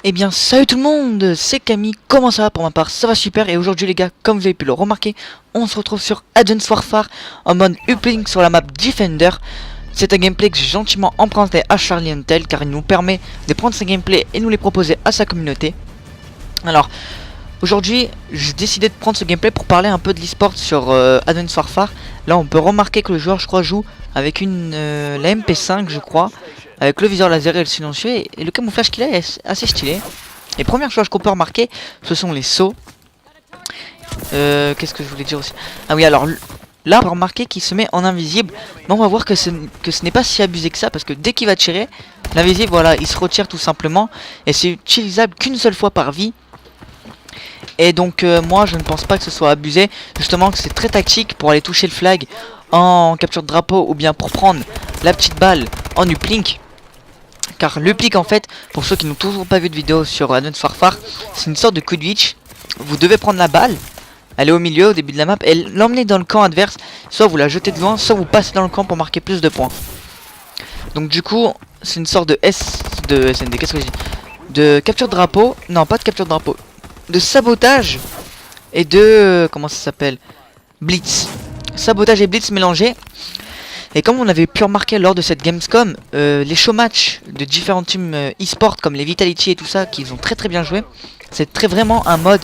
Eh bien salut tout le monde, c'est Camille, comment ça va? Pour ma part ça va super, et aujourd'hui les gars, comme vous avez pu le remarquer, on se retrouve sur Advanced Warfare en mode uplink sur la map Defender. C'est un gameplay que j'ai gentiment emprunté à Charlie Untel car il nous permet de prendre ses gameplays et nous les proposer à sa communauté. Alors aujourd'hui j'ai décidé de prendre ce gameplay pour parler un peu de l'e-sport sur Advanced Warfare. Là on peut remarquer que le joueur, je crois, joue avec la MP5 je crois, avec le viseur laser et le silencieux, et le camouflage qu'il a est assez stylé. Les premières choses qu'on peut remarquer, ce sont les sauts. Qu'est-ce que je voulais dire aussi? Ah oui, alors là on peut remarquer qu'il se met en invisible, mais on va voir que ce n'est pas si abusé que ça, parce que dès qu'il va tirer, l'invisible, voilà, il se retire tout simplement, et c'est utilisable qu'une seule fois par vie. Et donc moi je ne pense pas que ce soit abusé, justement que c'est très tactique pour aller toucher le flag en capture de drapeau, ou bien pour prendre la petite balle en uplink. Car l'uplink, en fait, pour ceux qui n'ont toujours pas vu de vidéo sur Advanced Warfare, c'est une sorte de quidditch. Vous devez prendre la balle, elle est au milieu, au début de la map, et l'emmener dans le camp adverse. Soit vous la jetez de loin, soit vous passez dans le camp pour marquer plus de points. Donc du coup, c'est une sorte de SND, qu'est-ce que je dis? De capture de drapeau, non pas de capture de drapeau, de sabotage et de... comment ça s'appelle? Blitz. Sabotage et blitz mélangés. Et comme on avait pu remarquer lors de cette Gamescom, les show match de différents teams e-sport comme les Vitality et tout ça, qui ont très bien joué, c'est vraiment un mode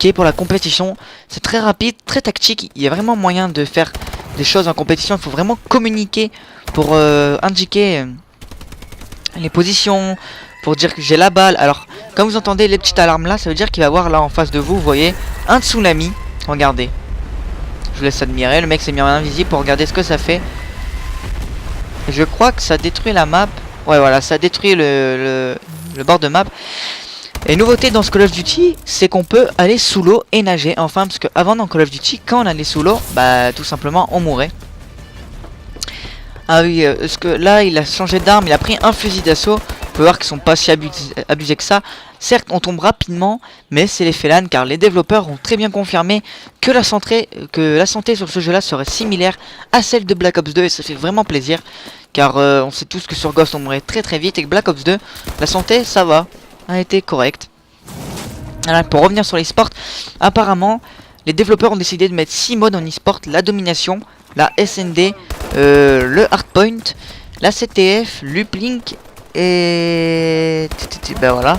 qui est pour la compétition. C'est très rapide, très tactique, il y a vraiment moyen de faire des choses en compétition. Il faut vraiment communiquer pour indiquer les positions, pour dire que j'ai la balle. Alors comme vous entendez les petites alarmes là, ça veut dire qu'il va y avoir là en face de vous, vous voyez, un tsunami. Regardez, je vous laisse admirer, le mec s'est mis en invisible pour regarder ce que ça fait. Je crois que ça détruit la map. Ouais, voilà, ça détruit le bord de map. Et nouveauté dans ce Call of Duty, c'est qu'on peut aller sous l'eau et nager. Enfin, parce que avant dans Call of Duty, quand on allait sous l'eau, bah tout simplement on mourait. Ah oui, parce que là il a changé d'arme, il a pris un fusil d'assaut. On peut voir qu'ils sont pas si abusés que ça. Certes, on tombe rapidement, mais c'est l'effet LAN, car les développeurs ont très bien confirmé que la santé sur ce jeu-là serait similaire à celle de Black Ops 2, et ça fait vraiment plaisir, car on sait tous que sur Ghost on mourrait très vite, et que Black Ops 2, la santé, ça va, a été correcte. Alors, pour revenir sur l'e-sport, apparemment, les développeurs ont décidé de mettre 6 modes en e-sport: la domination, la SND, le hardpoint, la CTF, l'uplink, et... ben voilà.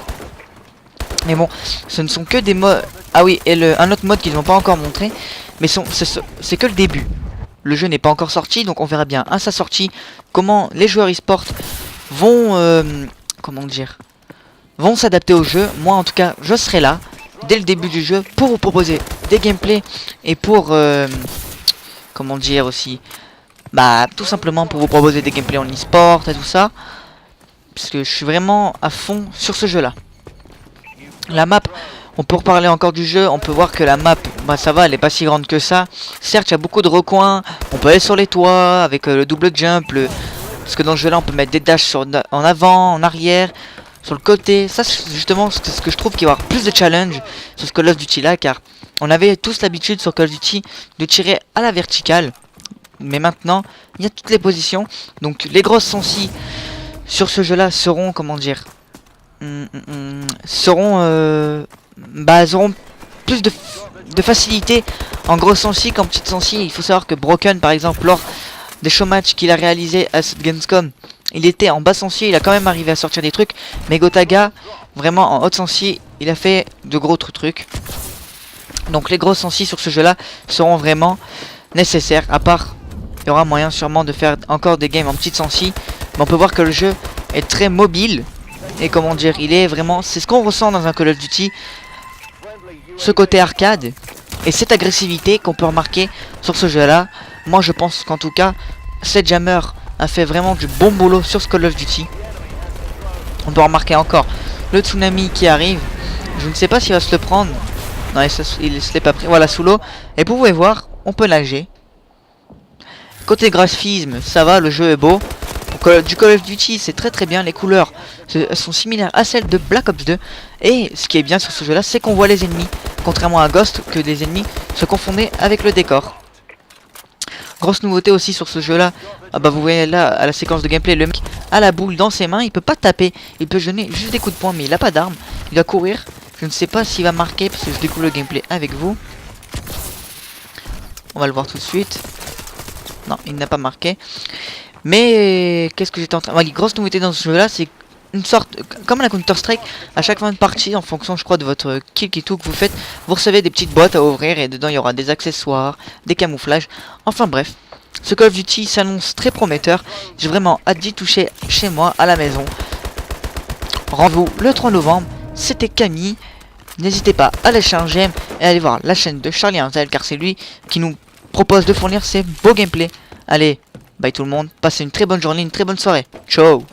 Mais bon, ce ne sont que des modes... Ah oui, et un autre mode qu'ils n'ont pas encore montré, mais c'est que le début. Le jeu n'est pas encore sorti, donc on verra bien à sa sortie comment les joueurs e-sport vont... comment dire, vont s'adapter au jeu. Moi en tout cas, je serai là dès le début du jeu pour vous proposer des gameplays, et pour... comment dire aussi... bah tout simplement pour vous proposer des gameplays en e-sport et tout ça. Parce que je suis vraiment à fond sur ce jeu là. La map, on peut reparler encore du jeu. On peut voir que la map, bah ça va, elle est pas si grande que ça. Certes, il y a beaucoup de recoins. On peut aller sur les toits avec le double jump, parce que dans ce jeu là on peut mettre des dashs en avant, en arrière, sur le côté. Ça justement c'est ce que je trouve qu'il va y avoir plus de challenge sur ce Call of Duty là, car on avait tous l'habitude sur Call of Duty de tirer à la verticale, mais maintenant il y a toutes les positions. Donc les grosses sensi sur ce jeu là seront, comment dire, seront plus de facilité en gros sensi qu'en petite sensi. Il faut savoir que Broken, par exemple, lors des show match qu'il a réalisé à cette Gamescom, il était en bas sensi, il a quand même arrivé à sortir des trucs. Mais Gotaga, vraiment en haute sensi, il a fait de gros trucs. Donc les gros sensi sur ce jeu là seront vraiment nécessaires. À part, il y aura moyen sûrement de faire encore des games en petite sensi, mais on peut voir que le jeu est très mobile. Et comment dire, il est vraiment... c'est ce qu'on ressent dans un Call of Duty. Ce côté arcade et cette agressivité qu'on peut remarquer sur ce jeu là. Moi je pense qu'en tout cas Sledgehammer a fait vraiment du bon boulot sur ce Call of Duty. On peut remarquer encore le tsunami qui arrive. Je ne sais pas s'il va se le prendre. Non, il se l'est pas pris. Voilà, sous l'eau. Et vous pouvez voir, on peut nager. Côté graphisme, ça va, le jeu est beau. Du Call of Duty, c'est très bien. Les couleurs sont similaires à celles de Black Ops 2. Et ce qui est bien sur ce jeu là, c'est qu'on voit les ennemis, contrairement à Ghost, que les ennemis se confondaient avec le décor. Grosse nouveauté aussi sur ce jeu là. Ah bah vous voyez là à la séquence de gameplay, le mec a la boule dans ses mains, il peut pas taper, il peut donner juste des coups de poing mais il a pas d'arme, il doit courir. Je ne sais pas s'il va marquer parce que je découvre le gameplay avec vous. On va le voir tout de suite. Non, il n'a pas marqué. Mais qu'est-ce que j'étais en train... Ouais, grosse nouveauté dans ce jeu là, c'est une sorte, comme à la Counter Strike, à chaque fin de partie, en fonction je crois de votre kill et tout que vous faites, vous recevez des petites boîtes à ouvrir et dedans il y aura des accessoires, des camouflages, enfin bref. Ce Call of Duty s'annonce très prometteur, j'ai vraiment hâte d'y toucher chez moi à la maison. Rendez-vous le 3 novembre, c'était Camille, n'hésitez pas à lâcher un j'aime et à aller voir la chaîne de Charlie Intel car c'est lui qui nous propose de fournir ces beaux gameplays. Allez, bye tout le monde, passez une très bonne journée, une très bonne soirée, ciao.